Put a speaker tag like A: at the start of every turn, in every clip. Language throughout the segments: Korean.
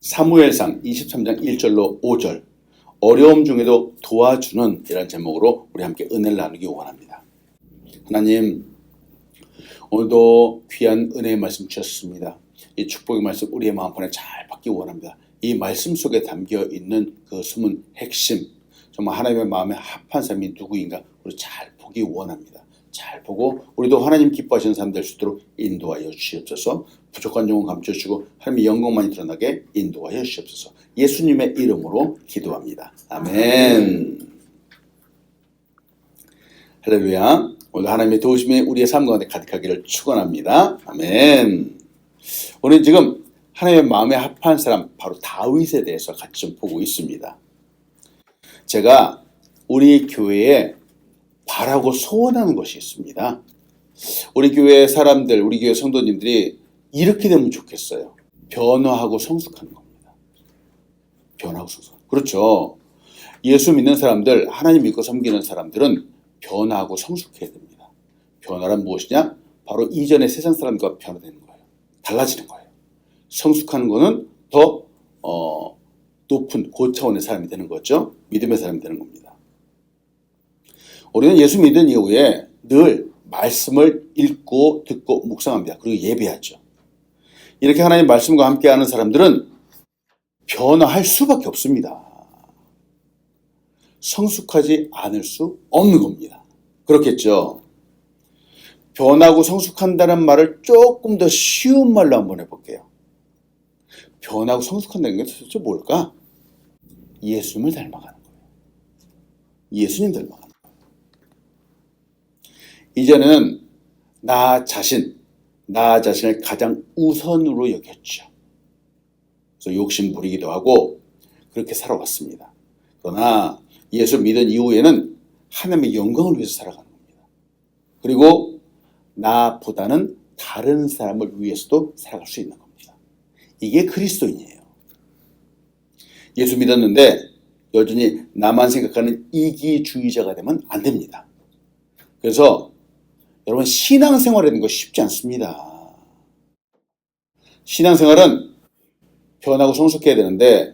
A: 사무엘상 23장 1절로 5절 어려움 중에도 도와주는 이라는 제목으로 우리 함께 은혜를 나누기 원합니다. 하나님, 오늘도 귀한 은혜의 말씀 주셨습니다. 이 축복의 말씀 우리의 마음판에 잘 받기 원합니다. 이 말씀 속에 담겨있는 그 숨은 핵심, 정말 하나님의 마음에 합한 사람이 누구인가 우리 잘 보기 원합니다. 잘 보고 우리도 하나님 기뻐하시는 사람 될 수 있도록 인도하여 주시옵소서. 부족한 점은 감춰주시고 하나님의 영광만이 드러나게 인도하여 주시옵소서. 예수님의 이름으로 기도합니다. 아멘. 할렐루야. 오늘 하나님의 도우심이 우리의 삶 가운데 가득하기를 축원합니다. 아멘. 오늘 지금 하나님의 마음에 합한 사람 바로 다윗에 대해서 같이 좀 보고 있습니다. 제가 우리 교회에 바라고 소원하는 것이 있습니다. 우리 교회 사람들, 우리 교회 성도님들이 이렇게 되면 좋겠어요. 변화하고 성숙하는 겁니다. 변화하고 성숙. 그렇죠. 예수 믿는 사람들, 하나님 믿고 섬기는 사람들은 변화하고 성숙해야 됩니다. 변화란 무엇이냐? 바로 이전의 세상 사람과 변화되는 거예요. 달라지는 거예요. 성숙하는 거는 더 높은 고차원의 사람이 되는 거죠. 믿음의 사람이 되는 겁니다. 우리는 예수 믿은 이후에 늘 말씀을 읽고 듣고 묵상합니다. 그리고 예배하죠. 이렇게 하나님 말씀과 함께하는 사람들은 변화할 수밖에 없습니다. 성숙하지 않을 수 없는 겁니다. 그렇겠죠. 변하고 성숙한다는 말을 조금 더 쉬운 말로 한번 해볼게요. 변하고 성숙한다는 게 도대체 뭘까? 예수님을 닮아가는 거예요. 예수님 닮아가는 거예요. 이제는 나 자신을 가장 우선으로 여겼죠. 그래서 욕심 부리기도 하고 그렇게 살아왔습니다. 그러나 예수 믿은 이후에는 하나님의 영광을 위해서 살아가는 겁니다. 그리고 나보다는 다른 사람을 위해서도 살아갈 수 있는 겁니다. 이게 그리스도인이에요. 예수 믿었는데 여전히 나만 생각하는 이기주의자가 되면 안 됩니다. 그래서 여러분, 신앙생활이라는 거 쉽지 않습니다. 신앙생활은 변하고 성숙해야 되는데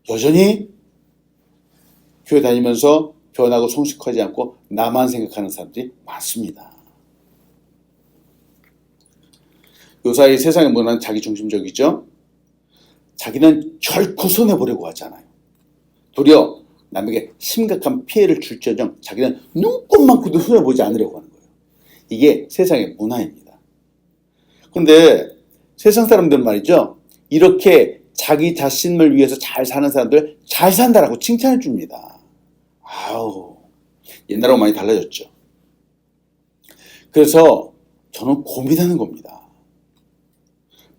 A: 여전히 교회 다니면서 변하고 성숙하지 않고 나만 생각하는 사람들이 많습니다. 요사이 세상의 문화는 자기중심적이죠. 자기는 결코 손해보려고 하잖아요. 도리어 남에게 심각한 피해를 줄지언정 자기는 눈꼽만큼도 손해보지 않으려고 하는 거예요. 이게 세상의 문화입니다. 그런데 세상 사람들은 말이죠. 이렇게 자기 자신을 위해서 잘 사는 사람들 잘 산다라고 칭찬해 줍니다. 아우, 옛날하고 많이 달라졌죠. 그래서 저는 고민하는 겁니다.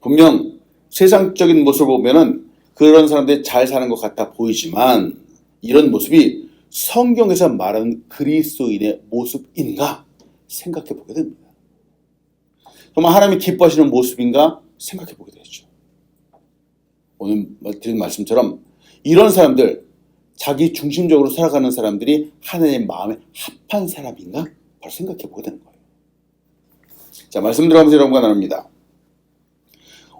A: 분명 세상적인 모습을 보면은 그런 사람들이 잘 사는 것 같아 보이지만 이런 모습이 성경에서 말하는 그리스도인의 모습인가 생각해 보게 됩니다. 정말 하나님이 기뻐하시는 모습인가 생각해 보게 되죠. 오늘 드린 말씀처럼 이런 사람들, 자기 중심적으로 살아가는 사람들이 하나님의 마음에 합한 사람인가 바로 생각해 보게 되는 거예요. 자, 말씀 들어가면서 여러분과 나눕니다.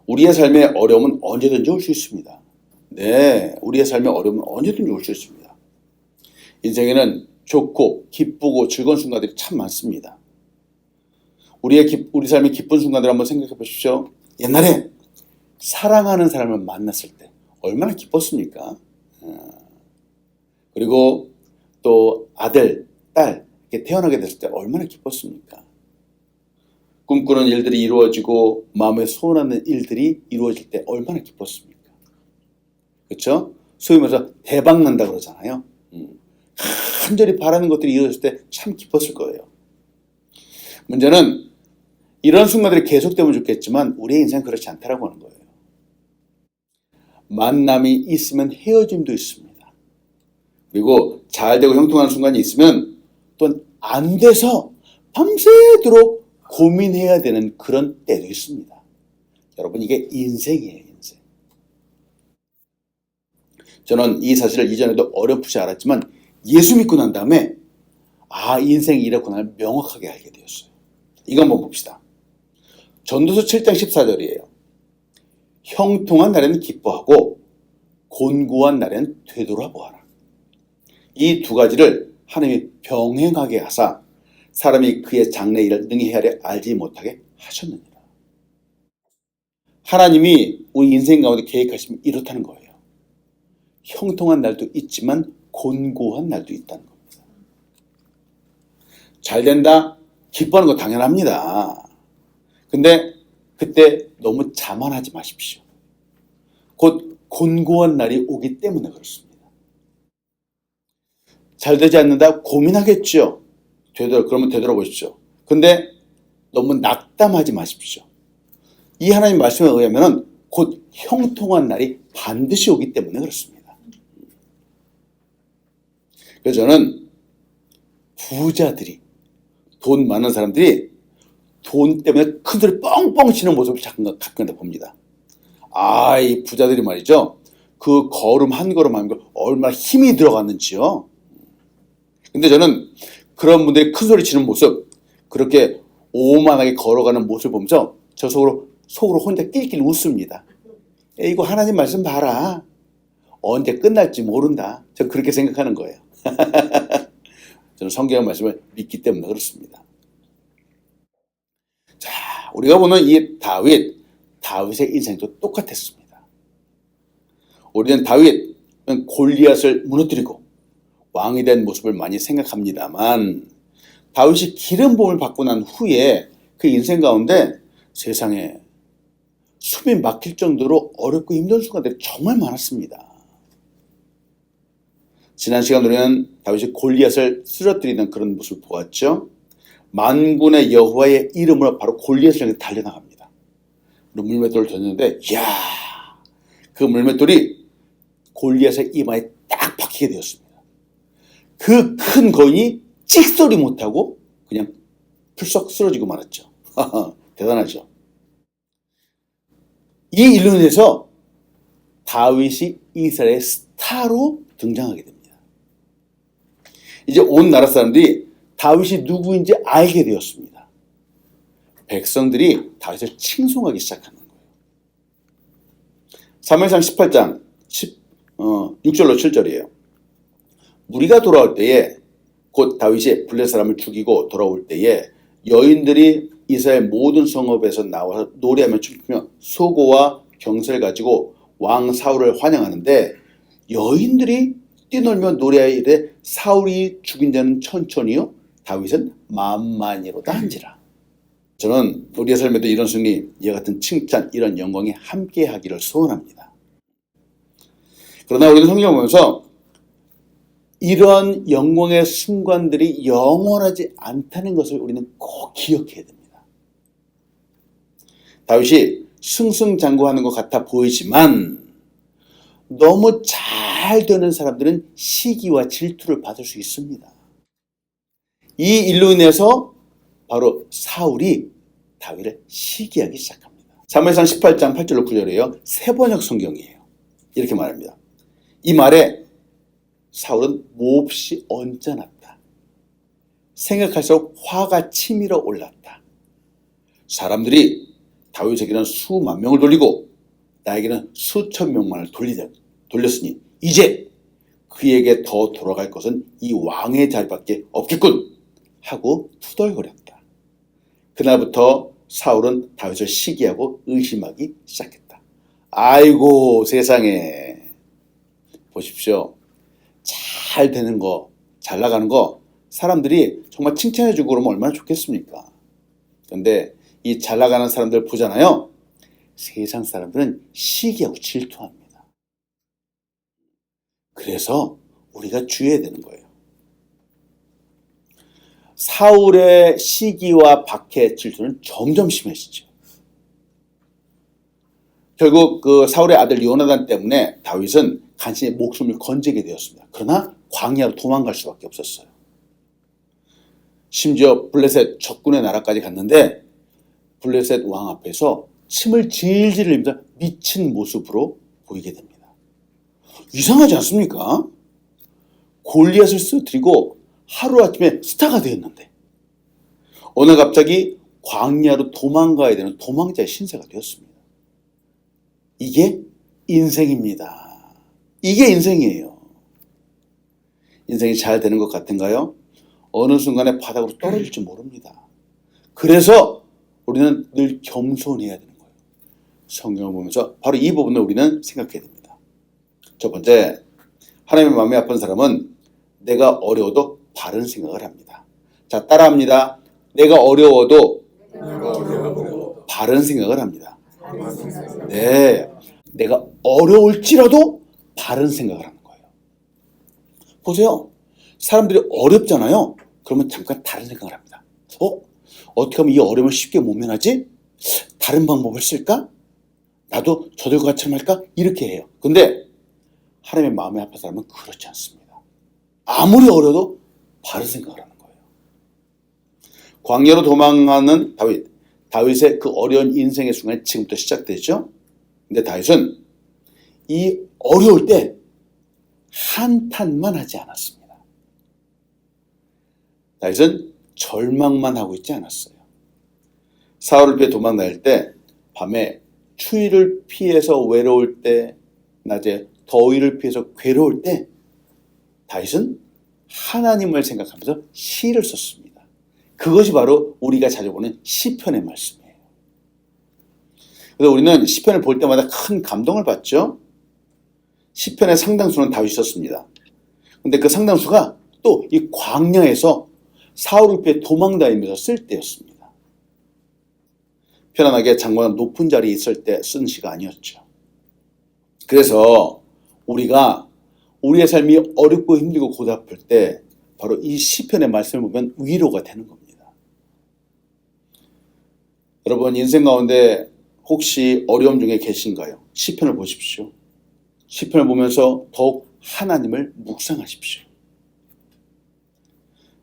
A: 우리의 삶에 어려움은 언제든지 올 수 있습니다. 네, 우리의 삶에 어려움은 언제든지 올 수 있습니다. 인생에는 좋고 기쁘고 즐거운 순간들이 참 많습니다. 우리 삶의 기쁜 순간들 한번 생각해 보십시오. 옛날에 사랑하는 사람을 만났을 때 얼마나 기뻤습니까? 그리고 또 아들, 딸 이렇게 태어나게 됐을 때 얼마나 기뻤습니까? 꿈꾸는 일들이 이루어지고 마음에 소원하는 일들이 이루어질 때 얼마나 기뻤습니까? 그렇죠? 소위 말해서 대박 난다 그러잖아요. 간절히 바라는 것들이 이루어질 때 참 기뻤을 거예요. 문제는 이런 순간들이 계속되면 좋겠지만 우리의 인생은 그렇지 않다라고 하는 거예요. 만남이 있으면 헤어짐도 있습니다. 그리고 잘 되고 형통하는 순간이 있으면 또 안 돼서 밤새도록 고민해야 되는 그런 때도 있습니다. 여러분, 이게 인생이에요, 인생. 저는 이 사실을 이전에도 어렴풋이 알았지만 예수 믿고 난 다음에 인생이 이렇구나 명확하게 알게 되었어요. 이거 한번 봅시다. 전도서 7장 14절이에요. 형통한 날에는 기뻐하고 곤고한 날에는 되돌아보아라. 이 두 가지를 하나님이 병행하게 하사 사람이 그의 장래 일을 능히 헤아려 알지 못하게 하셨느니라. 하나님이 우리 인생 가운데 계획하시면 이렇다는 거예요. 형통한 날도 있지만 곤고한 날도 있다는 겁니다. 잘 된다? 기뻐하는 거 당연합니다. 근데 그때 너무 자만하지 마십시오. 곧 곤고한 날이 오기 때문에 그렇습니다. 잘 되지 않는다? 고민하겠죠. 그러면 되돌아보십시오. 근데 너무 낙담하지 마십시오. 이 하나님 말씀에 의하면 곧 형통한 날이 반드시 오기 때문에 그렇습니다. 그래서 저는 부자들이, 돈 많은 사람들이 돈 때문에 큰 소리 뻥뻥 치는 모습을 가끔 봅니다. 이 부자들이 말이죠. 그 걸음 한 걸음 한 걸음 얼마나 힘이 들어갔는지요. 근데 저는 그런 분들이 큰 소리 치는 모습, 그렇게 오만하게 걸어가는 모습을 보면서 저 속으로 혼자 낄낄 웃습니다. 이거 하나님 말씀 봐라. 언제 끝날지 모른다. 저는 그렇게 생각하는 거예요. 저는 성경 말씀을 믿기 때문에 그렇습니다. 자, 우리가 보는 이 다윗의 인생도 똑같았습니다. 우리는 다윗은 골리앗을 무너뜨리고 왕이 된 모습을 많이 생각합니다만 다윗이 기름 부음을 받고 난 후에 그 인생 가운데 세상에 숨이 막힐 정도로 어렵고 힘든 순간들이 정말 많았습니다. 지난 시간 우리는 다윗이 골리앗을 쓰러뜨리는 그런 모습을 보았죠. 만군의 여호와의 이름으로 바로 골리앗을 향해 달려나갑니다. 물맷돌을 던졌는데 그 물맷돌이 골리앗의 이마에 딱 박히게 되었습니다. 그 큰 거인이 찍소리 못하고 그냥 풀썩 쓰러지고 말았죠. 대단하죠. 이 일로 인해서 다윗이 이스라엘의 스타로 등장하게 됩니다. 이제 온 나라 사람들이 다윗이 누구인지 알게 되었습니다. 백성들이 다윗을 칭송하기 시작하는 거예요. 사무엘상 18장 6절로 7절이에요. 무리가 돌아올 때에 곧 다윗이 블레 사람을 죽이고 돌아올 때에 여인들이 이스라엘 모든 성읍에서 나와서 노래하며 춤추며 소고와 경슬을 가지고 왕 사울을 환영하는데 여인들이 뛰놀며 노래하여 이르되 사울이 죽인 자는 천천히요 다윗은 만만이로다 한지라. 저는 우리의 삶에도 이런 승리, 이와 같은 칭찬, 이런 영광이 함께하기를 소원합니다. 그러나 우리는 성경을 보면서 이런 영광의 순간들이 영원하지 않다는 것을 우리는 꼭 기억해야 됩니다. 다윗이 승승장구하는 것 같아 보이지만 너무 잘 되는 사람들은 시기와 질투를 받을 수 있습니다. 이 일로 인해서 바로 사울이 다윗을 시기하기 시작합니다. 사무엘상 18장 8절로 9절이에요. 세번역 성경이에요. 이렇게 말합니다. 이 말에 사울은 몹시 언짢았다. 생각할수록 화가 치밀어 올랐다. 사람들이 다윗에게는 수만 명을 돌리고 나에게는 수천 명만을 돌렸으니 이제 그에게 더 돌아갈 것은 이 왕의 자리밖에 없겠군 하고 투덜거렸다. 그날부터 사울은 다윗을 시기하고 의심하기 시작했다. 아이고 세상에, 보십시오. 잘 되는 거, 잘 나가는 거 사람들이 정말 칭찬해주고 그러면 얼마나 좋겠습니까? 그런데 이 잘 나가는 사람들 보잖아요. 세상 사람들은 시기하고 질투합니다. 그래서 우리가 주의해야 되는 거예요. 사울의 시기와 박해, 질투는 점점 심해지죠. 결국 그 사울의 아들 요나단 때문에 다윗은 간신히 목숨을 건지게 되었습니다. 그러나 광야로 도망갈 수밖에 없었어요. 심지어 블레셋 적군의 나라까지 갔는데 블레셋 왕 앞에서 침을 질질 흘리면서 미친 모습으로 보이게 됩니다. 이상하지 않습니까? 골리앗을 쓰러뜨리고 하루아침에 스타가 되었는데 어느 갑자기 광야로 도망가야 되는 도망자의 신세가 되었습니다. 이게 인생입니다. 이게 인생이에요. 인생이 잘 되는 것 같은가요? 어느 순간에 바닥으로 떨어질지 모릅니다. 그래서 우리는 늘 겸손해야 되는 거예요. 성경을 보면서 바로 이 부분을 우리는 생각해야 됩니다. 첫 번째, 하나님의 마음이 아픈 사람은 내가 어려워도 바른 생각을 합니다. 자, 따라합니다. 내가 어려워도 바른 생각을 합니다. 네, 내가 어려울지라도 바른 생각을 하는 거예요. 보세요. 사람들이 어렵잖아요. 그러면 잠깐 다른 생각을 합니다. 어떻게 하면 이 어려움을 쉽게 모면하지? 다른 방법을 쓸까? 나도 저들과 같이 할까? 이렇게 해요. 근데 하나님의 마음에 아픈 사람은 그렇지 않습니다. 아무리 어려도 바른 생각을 하는 거예요. 광야로 도망하는 다윗의 그 어려운 인생의 순간이 지금부터 시작되죠. 근데 다윗은 이 어려울 때 한탄만 하지 않았습니다. 다윗은 절망만 하고 있지 않았어요. 사울을 피해 도망다닐 때 밤에 추위를 피해서 외로울 때, 낮에 더위를 피해서 괴로울 때 다윗은 하나님을 생각하면서 시를 썼습니다. 그것이 바로 우리가 자주 보는 시편의 말씀이에요. 그래서 우리는 시편을 볼 때마다 큰 감동을 받죠. 시편의 상당수는 다윗이 썼습니다. 근데 그 상당수가 또 이 광야에서 사울을 피해 도망다니면서 쓸 때였습니다. 편안하게 장관은 높은 자리에 있을 때 쓴 시가 아니었죠. 그래서 우리가 우리의 삶이 어렵고 힘들고 고달플 때 바로 이 시편의 말씀을 보면 위로가 되는 겁니다. 여러분 인생 가운데 혹시 어려움 중에 계신가요? 시편을 보십시오. 시편을 보면서 더욱 하나님을 묵상하십시오.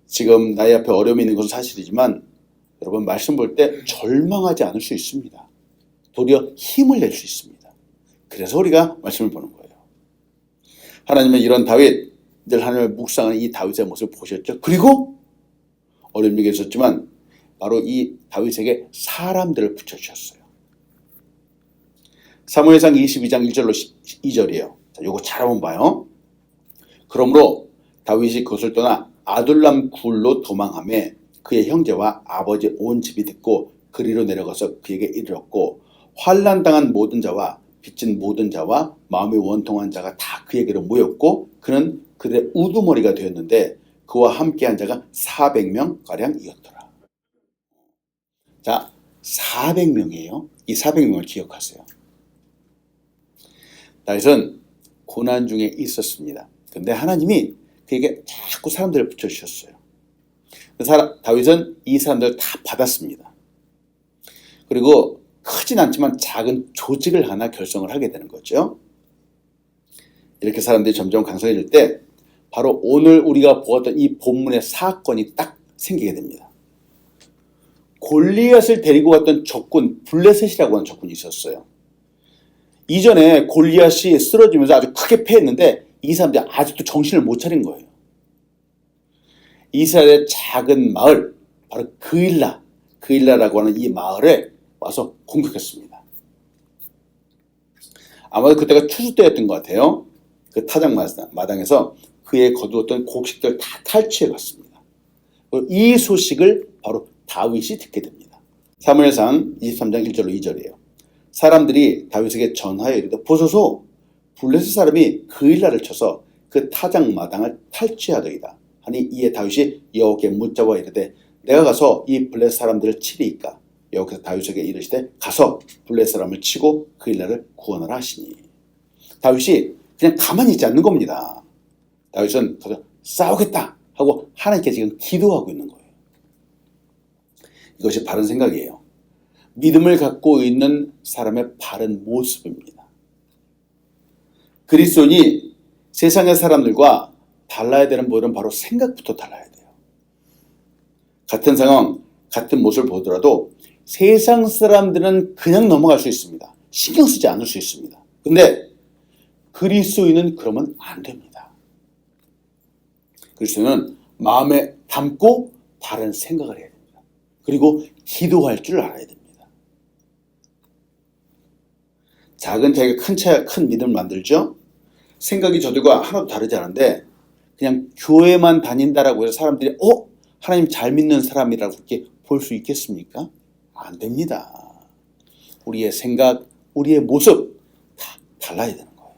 A: 지금 나의 앞에 어려움이 있는 것은 사실이지만 여러분 말씀 볼 때 절망하지 않을 수 있습니다. 도리어 힘을 낼 수 있습니다. 그래서 우리가 말씀을 보는 거예요. 하나님은 이런 다윗, 늘 하나님을 묵상하는 이 다윗의 모습을 보셨죠. 그리고 어려움이 있었지만 바로 이 다윗에게 사람들을 붙여주셨어요. 사무엘상 22장 1절로 2절이에요. 자, 요거 잘 한번 봐요. 그러므로 다윗이 그것을 떠나 아둘람 굴로 도망하며 그의 형제와 아버지 온 집이 듣고 그리로 내려가서 그에게 이르렀고 환난당한 모든 자와 빚진 모든 자와 마음이 원통한 자가 다 그에게로 모였고 그는 그들의 우두머리가 되었는데 그와 함께한 자가 400명가량이었더라. 자, 400명이에요. 이 400명을 기억하세요. 다윗은 고난 중에 있었습니다. 근데 하나님이 그에게 자꾸 사람들을 붙여주셨어요. 다윗은 이 사람들을 다 받았습니다. 그리고 크진 않지만 작은 조직을 하나 결성을 하게 되는 거죠. 이렇게 사람들이 점점 강성해질 때 바로 오늘 우리가 보았던 이 본문의 사건이 딱 생기게 됩니다. 골리앗을 데리고 갔던 적군 블레셋이라고 하는 적군이 있었어요. 이전에 골리앗이 쓰러지면서 아주 크게 패했는데 이 사람들이 아직도 정신을 못 차린 거예요. 이스라엘의 작은 마을, 바로 그일라라고 하는 이 마을에 와서 공격했습니다. 아마도 그때가 추수 때였던 것 같아요. 그 타작 마당에서 그의 거두었던 곡식들 다 탈취해 갔습니다. 이 소식을 바로 다윗이 듣게 됩니다. 사무엘상 23장 1절로 2절이에요. 사람들이 다윗에게 전하여 이르되 보소서 블레셋 사람이 그일라를 쳐서 그 타작 마당을 탈취하더이다. 하니 이에 다윗이 여호와께 묻자와 이르되 내가 가서 이 블레셋 사람들을 치리이까? 여호와께서 다윗에게 이르시되 가서 블레셋 사람을 치고 그일라를 구원하라 하시니. 다윗이 그냥 가만히 있지 않는 겁니다. 다윗은 가서 싸우겠다 하고 하나님께 지금 기도하고 있는 거예요. 이것이 바른 생각이에요. 믿음을 갖고 있는 사람의 바른 모습입니다. 그리스도인이 세상의 사람들과 달라야 되는 부분은 바로 생각부터 달라야 돼요. 같은 상황, 같은 모습을 보더라도 세상 사람들은 그냥 넘어갈 수 있습니다. 신경 쓰지 않을 수 있습니다. 근데 그리스도인은 그러면 안 됩니다. 그리스도인은 마음에 담고 바른 생각을 해야 됩니다. 그리고 기도할 줄 알아야 됩니다. 작은 차이가 큰 믿음을 만들죠. 생각이 저들과 하나도 다르지 않은데 그냥 교회만 다닌다라고 해서 사람들이 하나님 잘 믿는 사람이라고 그렇게 볼 수 있겠습니까? 안 됩니다. 우리의 생각, 우리의 모습 다 달라야 되는 거예요.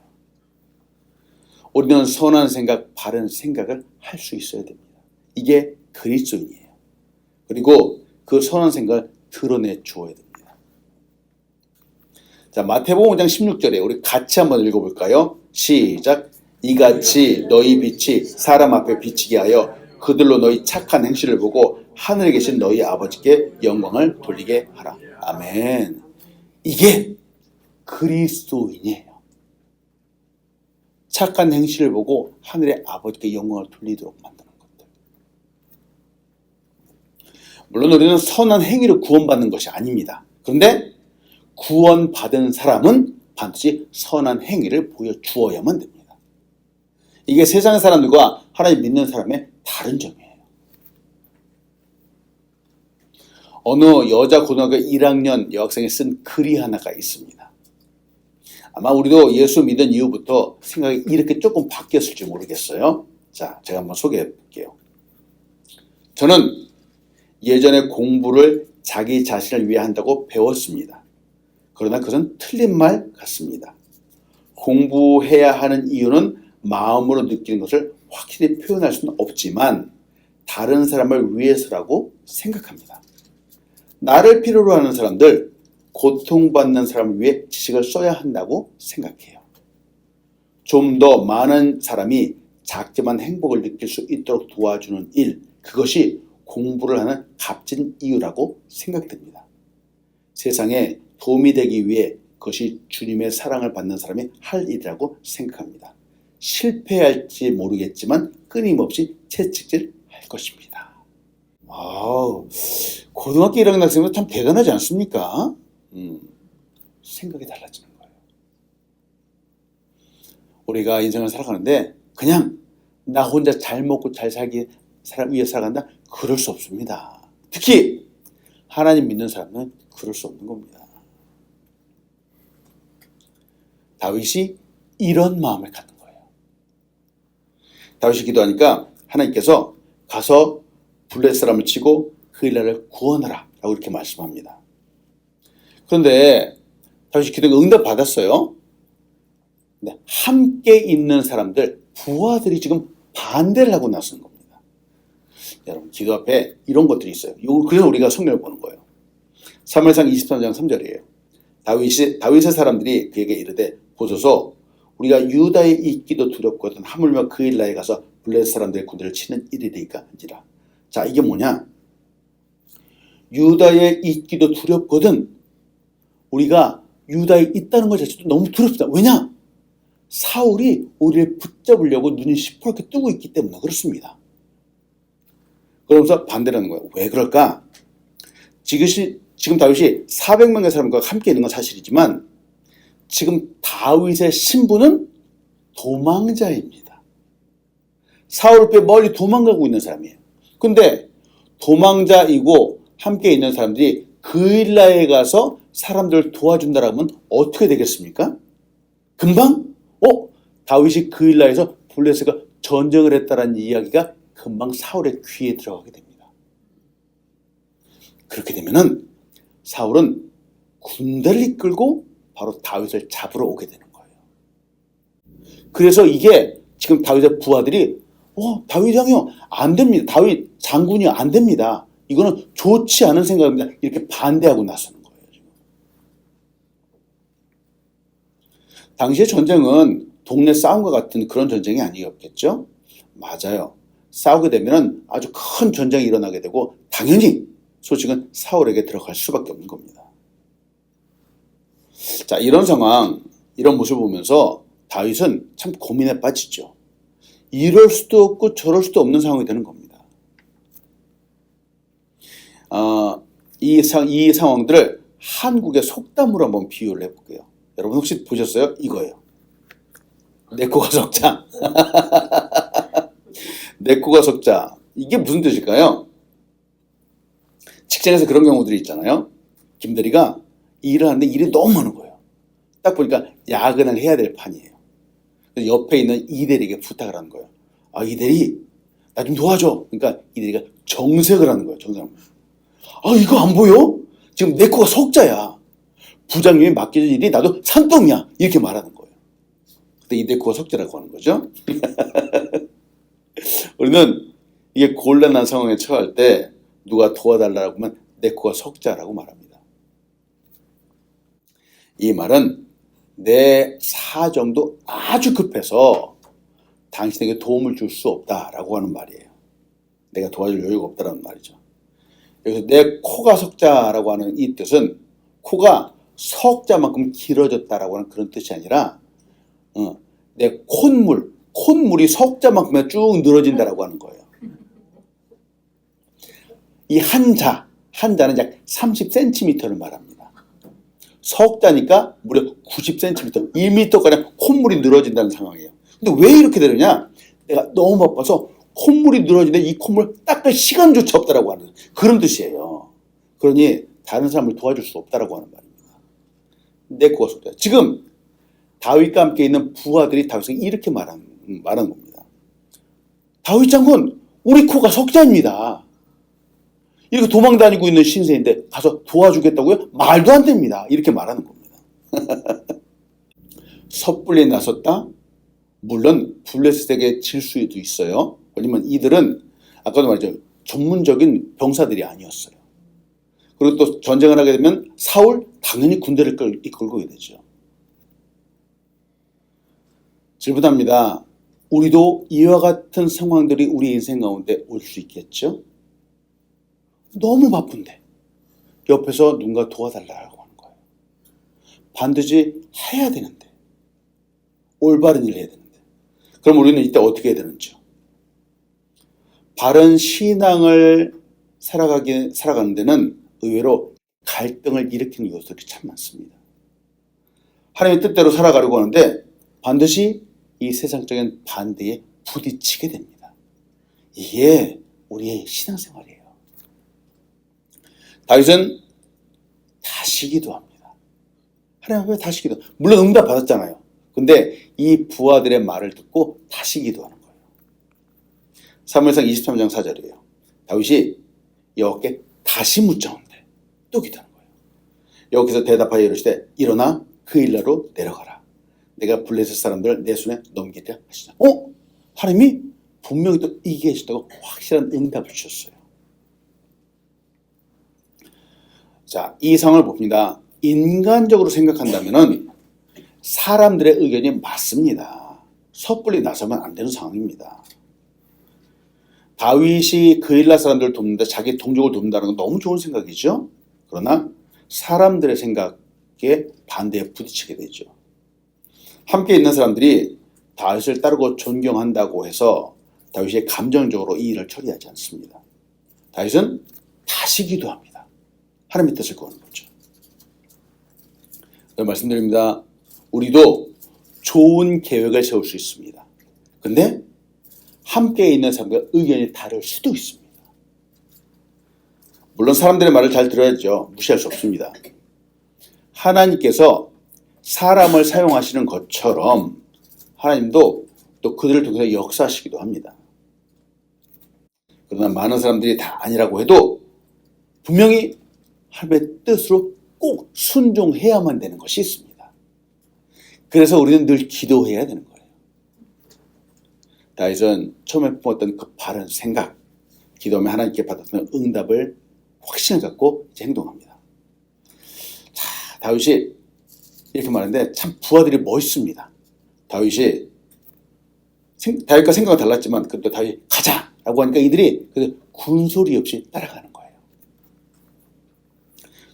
A: 우리는 선한 생각, 바른 생각을 할 수 있어야 됩니다. 이게 그리스도인이에요. 그리고 그 선한 생각을 드러내 주어야 됩니다. 자, 마태복음 5장 16절에 우리 같이 한번 읽어볼까요? 시작. 이같이 너희 빛이 사람 앞에 비치게 하여 그들로 너희 착한 행실을 보고 하늘에 계신 너희 아버지께 영광을 돌리게 하라. 아멘. 이게 그리스도인이에요. 착한 행실을 보고 하늘의 아버지께 영광을 돌리도록 만드는 것들. 물론 우리는 선한 행위로 구원받는 것이 아닙니다. 그런데 구원받은 사람은 반드시 선한 행위를 보여주어야만 됩니다. 이게 세상 사람들과 하나님 믿는 사람의 다른 점이에요. 어느 여자 고등학교 1학년 여학생이 쓴 글이 하나가 있습니다. 아마 우리도 예수 믿은 이후부터 생각이 이렇게 조금 바뀌었을지 모르겠어요. 자, 제가 한번 소개해 볼게요. 저는 예전에 공부를 자기 자신을 위해 한다고 배웠습니다. 그러나 그것은 틀린 말 같습니다. 공부해야 하는 이유는 마음으로 느끼는 것을 확실히 표현할 수는 없지만 다른 사람을 위해서라고 생각합니다. 나를 필요로 하는 사람들, 고통받는 사람을 위해 지식을 써야 한다고 생각해요. 좀 더 많은 사람이 작지만 행복을 느낄 수 있도록 도와주는 일, 그것이 공부를 하는 값진 이유라고 생각됩니다. 세상에 도움이 되기 위해 그것이 주님의 사랑을 받는 사람이 할 일이라고 생각합니다. 실패할지 모르겠지만 끊임없이 채찍질 할 것입니다. 고등학교 1학년 학생은 참 대단하지 않습니까? 생각이 달라지는 거예요. 우리가 인생을 살아가는데 그냥 나 혼자 잘 먹고 잘 살기 사람 위해 살아간다? 그럴 수 없습니다. 특히 하나님 믿는 사람은 그럴 수 없는 겁니다. 다윗이 이런 마음을 갖는 거예요. 다윗이 기도하니까 하나님께서 가서 블레셋 사람을 치고 그 일날을 구원하라 라고 이렇게 말씀합니다. 그런데 다윗이 기도가 응답받았어요. 근데 함께 있는 사람들, 부하들이 지금 반대를 하고 나서는 겁니다. 여러분, 기도 앞에 이런 것들이 있어요. 그래서 우리가 성경을 보는 거예요. 사무엘상 23장 3절이에요. 다윗의 사람들이 그에게 이르되 보소서 우리가 유다에 있기도 두렵거든 하물며 그 일나에 가서 블레셋 사람들의 군대를 치는 일이리까 한지라. 자, 이게 뭐냐? 유다에 있기도 두렵거든. 우리가 유다에 있다는 것 자체도 너무 두렵습니다. 왜냐? 사울이 우리를 붙잡으려고 눈이 시퍼렇게 뜨고 있기 때문에 그렇습니다. 그러면서 반대를 하는 거예요. 왜 그럴까? 지금 다윗이 400명의 사람과 함께 있는 건 사실이지만 지금 다윗의 신분은 도망자입니다. 사울 앞에 멀리 도망가고 있는 사람이에요. 근데 도망자이고 함께 있는 사람들이 그일라에 가서 사람들을 도와준다라면 어떻게 되겠습니까? 금방 다윗이 그일라에서 블레셋과 전쟁을 했다라는 이야기가 금방 사울의 귀에 들어가게 됩니다. 그렇게 되면은 사울은 군대를 이끌고 바로 다윗을 잡으러 오게 되는 거예요. 그래서 이게 지금 다윗의 부하들이 다윗 왕이요, 안 됩니다. 다윗 장군이요, 안 됩니다. 이거는 좋지 않은 생각입니다. 이렇게 반대하고 나서는 거예요. 지금. 당시의 전쟁은 동네 싸움과 같은 그런 전쟁이 아니었겠죠? 맞아요. 싸우게 되면 아주 큰 전쟁이 일어나게 되고 당연히 소식은 사울에게 들어갈 수밖에 없는 겁니다. 자, 이런 상황, 이런 모습을 보면서 다윗은 참 고민에 빠지죠. 이럴 수도 없고 저럴 수도 없는 상황이 되는 겁니다. 이 상황들을 한국의 속담으로 한번 비유를 해볼게요. 여러분 혹시 보셨어요? 이거예요. 내 코가 석자. 내 코가 석자. 이게 무슨 뜻일까요? 직장에서 그런 경우들이 있잖아요. 김대리가 일을 하는데 일이 너무 많은 거예요. 딱 보니까 야근을 해야 될 판이에요. 그래서 옆에 있는 이대리에게 부탁을 하는 거예요. 아, 이대리, 나 좀 도와줘. 그러니까 이대리가 정색을 하는 거예요. 정색을. 아, 이거 안 보여? 지금 내 코가 석자야. 부장님이 맡겨준 일이 나도 산더미야. 이렇게 말하는 거예요. 근데 이 내 코가 석자라고 하는 거죠. 우리는 이게 곤란한 상황에 처할 때 누가 도와달라고 하면 내 코가 석자라고 말합니다. 이 말은 내 사정도 아주 급해서 당신에게 도움을 줄 수 없다라고 하는 말이에요. 내가 도와줄 여유가 없다라는 말이죠. 여기서 내 코가 석자라고 하는 이 뜻은 코가 석자만큼 길어졌다라고 하는 그런 뜻이 아니라 내 콧물이 석자만큼 쭉 늘어진다라고 하는 거예요. 이 한자는 약 30cm를 말합니다. 석자니까 무려 90cm, 1m가량 콧물이 늘어진다는 상황이에요. 근데 왜 이렇게 되느냐? 내가 너무 바빠서 콧물이 늘어지는데 이 콧물 닦을 시간조차 없다라고 하는 그런 뜻이에요. 그러니 다른 사람을 도와줄 수 없다라고 하는 말입니다. 내 코가 석자. 지금 다윗과 함께 있는 부하들이 다윗에게 이렇게 말한 겁니다. 다윗 장군, 우리 코가 석자입니다. 이렇게 도망다니고 있는 신세인데 가서 도와주겠다고요? 말도 안 됩니다. 이렇게 말하는 겁니다. 섣불리 나섰다? 물론 블레셋에게 질 수도 있어요. 왜냐면 이들은 아까도 말했죠. 전문적인 병사들이 아니었어요. 그리고 또 전쟁을 하게 되면 사울 당연히 군대를 이끌고 되죠. 질문합니다. 우리도 이와 같은 상황들이 우리 인생 가운데 올 수 있겠죠? 너무 바쁜데 옆에서 누군가 도와달라고 하는 거예요. 반드시 해야 되는데 올바른 일을 해야 되는데 그럼 우리는 이때 어떻게 해야 되는지요? 바른 신앙을 살아가는 데는 의외로 갈등을 일으키는 요소들이 참 많습니다. 하나님의 뜻대로 살아가려고 하는데 반드시 이 세상적인 반대에 부딪히게 됩니다. 이게 우리의 신앙생활이에요. 다윗은 다시 기도합니다. 하나님 앞에 다시 기도. 물론 응답 받았잖아요. 근데 이 부하들의 말을 듣고 다시 기도하는 거예요. 사무엘상 23장 4절이에요. 다윗이 여호와께 다시 묻자온대. 또 기도하는 거예요. 여호와께서 대답하여 이르시되 일어나 그 일나로 내려가라. 내가 블레셋 사람들을 내 손에 넘기리라 하시자. 하나님이 분명히 또 얘기하셨다고 확실한 응답을 주셨어요. 자, 이 상황을 봅니다. 인간적으로 생각한다면은 사람들의 의견이 맞습니다. 섣불리 나서면 안 되는 상황입니다. 다윗이 그일라 사람들을 돕는다, 자기 동족을 돕는다는 건 너무 좋은 생각이죠. 그러나 사람들의 생각에 반대에 부딪히게 되죠. 함께 있는 사람들이 다윗을 따르고 존경한다고 해서 다윗이 감정적으로 이 일을 처리하지 않습니다. 다윗은 다시 기도합니다. 하나님의 뜻을 구하는 거죠. 말씀드립니다. 우리도 좋은 계획을 세울 수 있습니다. 근데 함께 있는 사람과 의견이 다를 수도 있습니다. 물론 사람들의 말을 잘 들어야죠. 무시할 수 없습니다. 하나님께서 사람을 사용하시는 것처럼 하나님도 또 그들을 통해서 역사하시기도 합니다. 그러나 많은 사람들이 다 아니라고 해도 분명히 하나님의 뜻으로 꼭 순종해야만 되는 것이 있습니다. 그래서 우리는 늘 기도해야 되는 거예요. 다윗은 처음에 품었던 그 바른 생각, 기도하면 하나님께 받았던 응답을 확신을 갖고 이제 행동합니다. 자, 다윗이 이렇게 말하는데 참 부하들이 멋있습니다. 다윗이 다윗과 생각은 달랐지만 그래도 다윗이 가자라고 하니까 이들이 군소리 없이 따라가는 거예요.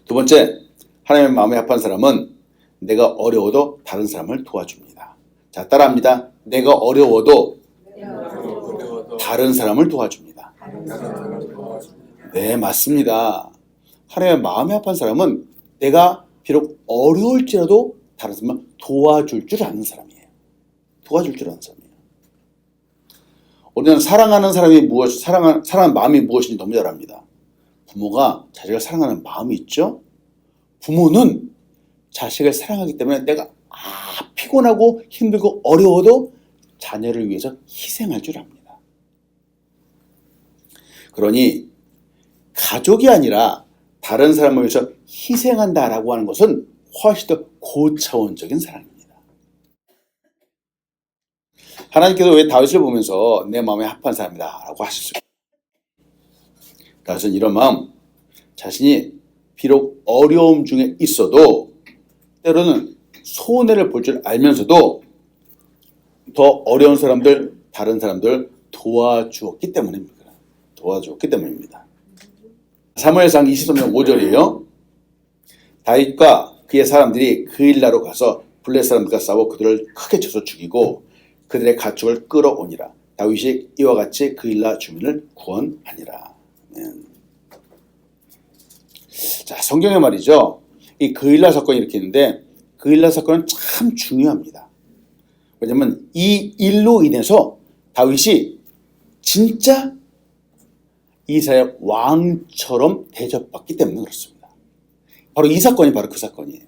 A: 두 번째, 하나님의 마음에 합한 사람은 내가 어려워도 다른 사람을 도와줍니다. 자, 따라합니다. 내가 어려워도 다른 사람을 도와줍니다. 네, 맞습니다. 하나님의 마음에 합한 사람은 내가 비록 어려울지라도 다른 사람을 도와줄 줄 아는 사람이에요. 도와줄 줄 아는 사람이에요. 우리는 사랑하는 사람이 사랑하는 마음이 무엇인지 너무 잘 압니다. 부모가 자식을 사랑하는 마음이 있죠. 부모는 자식을 사랑하기 때문에 내가 피곤하고 힘들고 어려워도 자녀를 위해서 희생할 줄 압니다. 그러니 가족이 아니라 다른 사람을 위해서 희생한다라고 하는 것은 훨씬 더 고차원적인 사랑입니다. 하나님께서 왜 다윗을 보면서 내 마음에 합한 사람이다 라고 하셨을까요? 다윗은 이런 마음, 자신이 비록 어려움 중에 있어도 때로는 손해를 볼 줄 알면서도 더 어려운 사람들, 다른 사람들 도와주었기 때문입니다. 사무엘상 23장 5절이에요. 다윗과 그의 사람들이 그일라로 가서 블레셋 사람들과 싸워 그들을 크게 쳐서 죽이고 그들의 가축을 끌어오니라. 다윗이 이와 같이 그일라 주민을 구원하니라. 자, 성경에 말이죠. 이 그일라 사건이 이렇게 있는데 그일라 사건은 참 중요합니다. 왜냐하면 이 일로 인해서 다윗이 진짜 이스라엘 왕처럼 대접받기 때문에 그렇습니다. 바로 이 사건이 바로 그 사건이에요.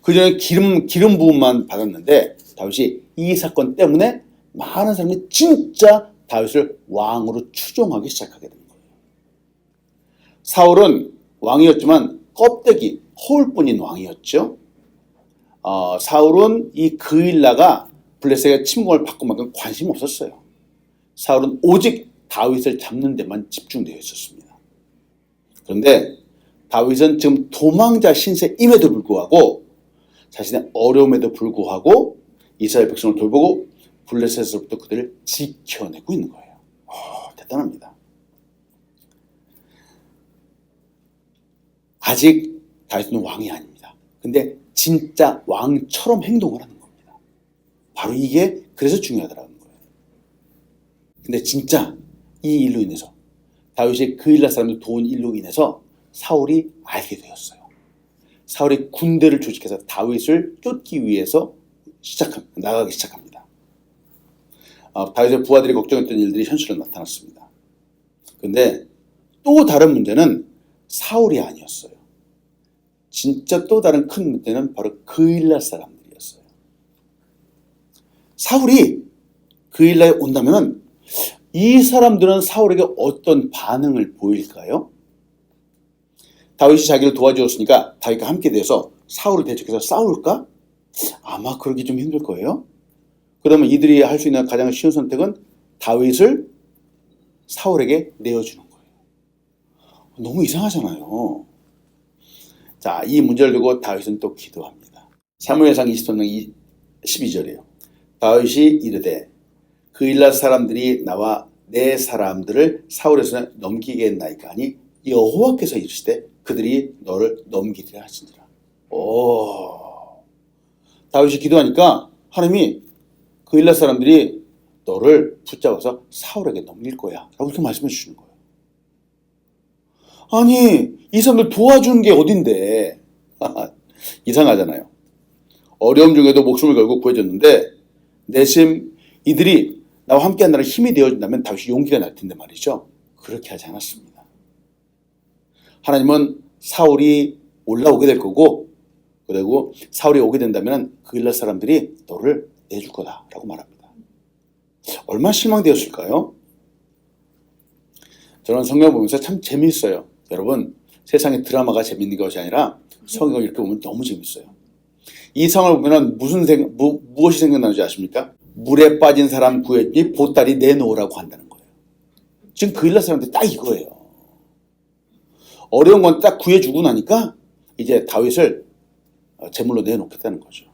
A: 그전에 기름 부음만 받았는데 다윗이 이 사건 때문에 많은 사람들이 진짜 다윗을 왕으로 추종하기 시작하게 된 거예요. 사울은 왕이었지만 껍데기, 허울뿐인 왕이었죠. 사울은 이 그일라가 블레셋의 침공을 받고 만큼 관심 없었어요. 사울은 오직 다윗을 잡는 데만 집중되어 있었습니다. 그런데 다윗은 지금 도망자 신세임에도 불구하고 자신의 어려움에도 불구하고 이스라엘 백성을 돌보고 블레셋으로부터 그들을 지켜내고 있는 거예요. 대단합니다. 아직 다윗은 왕이 아닙니다. 근데 진짜 왕처럼 행동을 하는 겁니다. 바로 이게 그래서 중요하다는 거예요. 근데 진짜 이 일로 인해서 다윗이 그일라 사람들 도운 일로 인해서 사울이 알게 되었어요. 사울이 군대를 조직해서 다윗을 쫓기 위해서 나가기 시작합니다. 다윗의 부하들이 걱정했던 일들이 현실로 나타났습니다. 그런데 또 다른 문제는 사울이 아니었어요. 진짜 또 다른 큰 문제는 바로 그일라 사람들이었어요. 사울이 그일라에 온다면은 이 사람들은 사울에게 어떤 반응을 보일까요? 다윗이 자기를 도와주었으니까 다윗과 함께 돼서 사울을 대적해서 싸울까? 아마 그러기 좀 힘들 거예요. 그러면 이들이 할 수 있는 가장 쉬운 선택은 다윗을 사울에게 내어주는 거예요. 너무 이상하잖아요. 자, 이 문제를 두고 다윗은 또 기도합니다. 사무엘상 23장 12절이에요. 다윗이 이르되 그일라 사람들이 나와 내 사람들을 사울의 손에 넘기겠나이까 하니 여호와께서 이르시되 그들이 너를 넘기리라 하시니라. 다윗이 기도하니까 하나님이 그일라 사람들이 너를 붙잡아서 사울에게 넘길 거야 라고 이렇게 말씀해 주시는 거예요. 아니 이 사람들 도와주는 게 어딘데. 이상하잖아요. 어려움 중에도 목숨을 걸고 구해줬는데 내심 이들이 나와 함께 한다는 힘이 되어준다면 다윗이 용기가 날 텐데 말이죠. 그렇게 하지 않았습니다. 하나님은 사울이 올라오게 될 거고 그리고 사울이 오게 된다면 그일라 사람들이 너를 내줄 거다라고 말합니다. 얼마나 실망되었을까요? 저는 성경을 보면서 참 재미있어요. 여러분 세상의 드라마가 재밌는 것이 아니라 성경을 이렇게 보면 너무 재밌어요. 이 상황을 보면 무엇이 생각나는지 아십니까? 물에 빠진 사람 구했니 보따리 내놓으라고 한다는 거예요. 지금 그일라 사람들이 딱 이거예요. 어려운 건 딱 구해주고 나니까 이제 다윗을 제물로 내놓겠다는 거죠.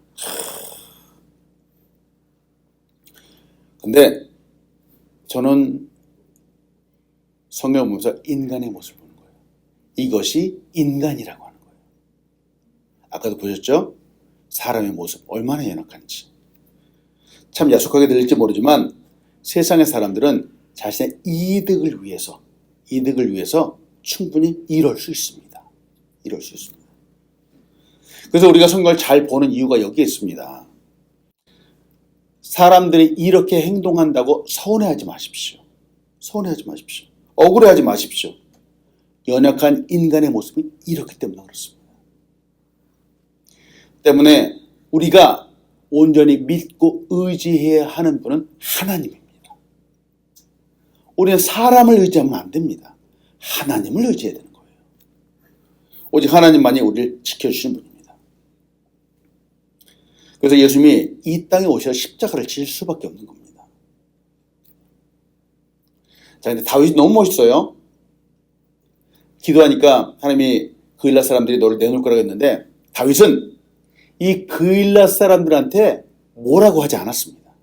A: 근데 저는 성경을 보면서 인간의 모습을 보는 거예요. 이것이 인간이라고 하는 거예요. 아까도 보셨죠? 사람의 모습 얼마나 연약한지. 참 야속하게 들릴지 모르지만 세상의 사람들은 자신의 이득을 위해서 충분히 이럴 수 있습니다. 그래서 우리가 성경을 잘 보는 이유가 여기에 있습니다. 사람들이 이렇게 행동한다고 서운해하지 마십시오. 억울해하지 마십시오. 연약한 인간의 모습이 이렇기 때문에 그렇습니다. 때문에 우리가 온전히 믿고 의지해야 하는 분은 하나님입니다. 우리는 사람을 의지하면 안 됩니다. 하나님을 의지해야 되는 거예요. 오직 하나님만이 우리를 지켜주시는 분입니다. 그래서 예수님이 이 땅에 오셔서 십자가를 질 수밖에 없는 겁니다. 자, 근데 다윗이 너무 멋있어요. 기도하니까 하나님이 그일라 사람들이 너를 내놓을 거라고 했는데 다윗은 이 그일라 사람들한테 뭐라고 하지 않았습니다.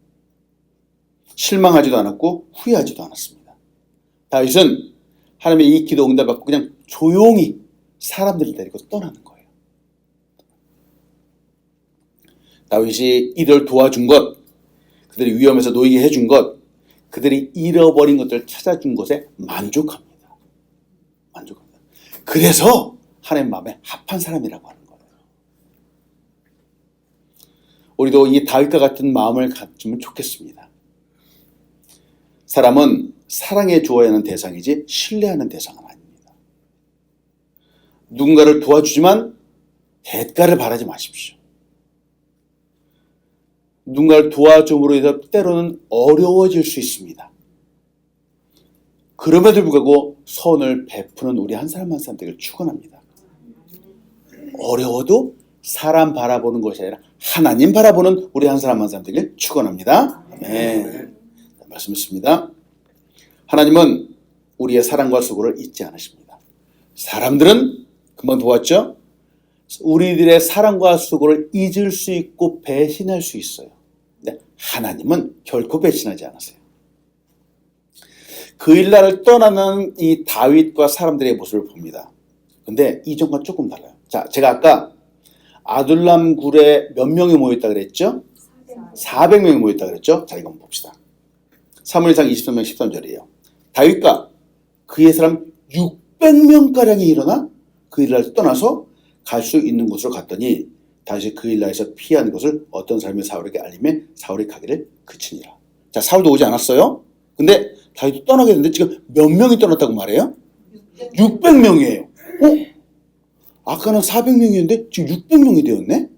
A: 실망하지도 않았고 후회하지도 않았습니다. 다윗은 하나님의 이 기도 응답 받고 그냥 조용히 사람들을 데리고 떠나는 거예요. 다윗이 이들을 도와준 것, 그들이 위험해서 놓이게 해준 것, 그들이 잃어버린 것들을 찾아준 것에 만족합니다. 만족합니다. 그래서 하나님 마음에 합한 사람이라고 하는 거예요. 우리도 이 다윗과 같은 마음을 갖추면 좋겠습니다. 사람은 사랑해 주어야 하는 대상이지 신뢰하는 대상은 아닙니다. 누군가를 도와주지만 대가를 바라지 마십시오. 누군가를 도와줌으로 해서 때로는 어려워질 수 있습니다. 그럼에도 불구하고 선을 베푸는 우리 한 사람 한 사람 되기를 축원합니다. 어려워도 사람 바라보는 것이 아니라 하나님 바라보는 우리 한 사람 한 사람 되기를 축원합니다. 아멘. 말씀했습니다. 하나님은 우리의 사랑과 수고를 잊지 않으십니다. 사람들은 금방 보았죠? 우리들의 사랑과 수고를 잊을 수 있고 배신할 수 있어요. 근데 하나님은 결코 배신하지 않으세요. 그일라를 떠나는 이 다윗과 사람들의 모습을 봅니다. 근데 이전과 조금 달라요. 자, 제가 아까 아둘람 굴에 몇 명이 모였다 그랬죠? 400명이 모였다 그랬죠? 자, 이거 한번 봅시다. 사무엘상 23장 13절이에요. 다윗과 그의 사람 600명가량이 일어나 그일라를 떠나서 갈 수 있는 곳으로 갔더니 다시 그일라에서 피한 것을 어떤 사람이 사울에게 알림해 사울이 가기를 그치니라. 자, 사울도 오지 않았어요. 근데 다윗도 떠나게 됐는데 지금 몇 명이 떠났다고 말해요? 600명이에요. 아까는 400명이었는데 지금 600명이 되었네?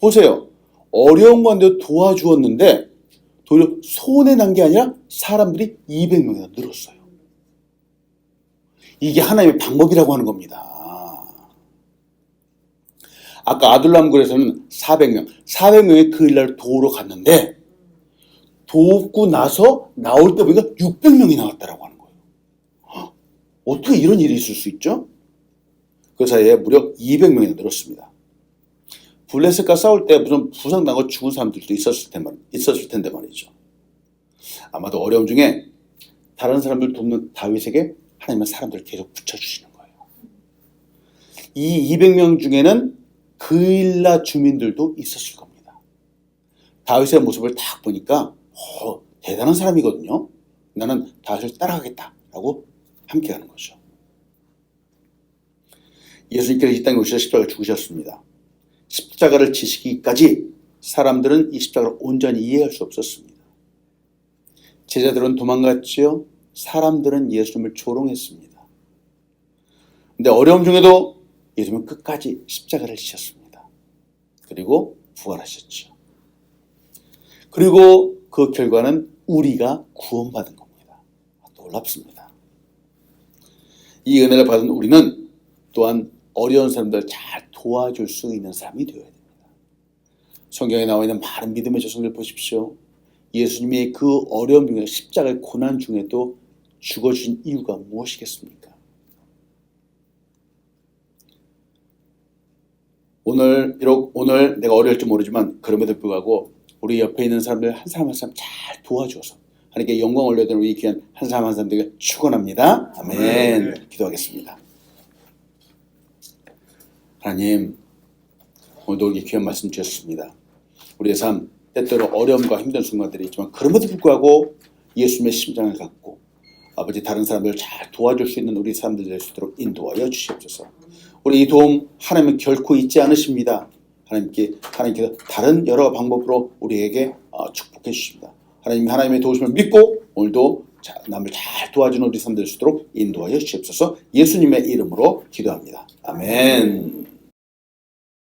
A: 보세요. 어려운 건데 도와주었는데 도리어 손해 난 게 아니라 사람들이 200명이나 늘었어요. 이게 하나님의 방법이라고 하는 겁니다. 아까 아둘람굴에서는 400명이 그일날 도우러 갔는데 돕고 나서 나올 때 보니까 600명이 나왔다라고 하는 거예요. 어떻게 이런 일이 있을 수 있죠? 그 사이에 무려 200명이 늘었습니다. 블레셋과 싸울 때 무슨 부상당하고 죽은 사람들도 있었을 텐데 말이죠. 아마도 어려움 중에 다른 사람들 돕는 다윗에게 하나님은 사람들을 계속 붙여주시는 거예요. 이 200명 중에는 그일라 주민들도 있었을 겁니다. 다윗의 모습을 딱 보니까 대단한 사람이거든요. 나는 다윗을 따라가겠다라고 함께 가는 거죠. 예수님께서 이 땅에 오셔서 십자가를 죽으셨습니다. 십자가를 지시기까지 사람들은 이 십자가를 온전히 이해할 수 없었습니다. 제자들은 도망갔지요. 사람들은 예수님을 조롱했습니다. 근데 어려움 중에도 예수님은 끝까지 십자가를 지셨습니다. 그리고 부활하셨죠. 그리고 그 결과는 우리가 구원받은 겁니다. 놀랍습니다. 이 은혜를 받은 우리는 또한 어려운 사람들을 잘 도와줄 수 있는 사람이 되어야 됩니다. 성경에 나와 있는 많은 믿음의 조상들 보십시오. 예수님이 그 어려움 중에 십자가의 고난 중에도 죽어주신 이유가 무엇이겠습니까? 비록 오늘 내가 어려울지 모르지만 그럼에도 불구하고 우리 옆에 있는 사람들 한 사람 한 사람 잘 도와줘서 하나님께 영광 올려드리는 우리 귀한 한 사람 한 사람 되길 축원합니다. 아멘. 기도하겠습니다. 하나님, 오늘도 이렇게 귀한 말씀 주셨습니다. 우리의 삶 때때로 어려움과 힘든 순간들이 있지만 그럼에도 불구하고 예수님의 심장을 갖고 아버지 다른 사람들을 잘 도와줄 수 있는 우리 사람들 될 수 있도록 인도하여 주시옵소서. 우리 이 도움 하나님은 결코 잊지 않으십니다. 하나님께서 다른 여러 방법으로 우리에게 축복해 주십니다. 하나님의 도우심을 믿고 오늘도 남을 잘 도와주는 우리 사람들 될 수 있도록 인도하여 주시옵소서. 예수님의 이름으로 기도합니다. 아멘.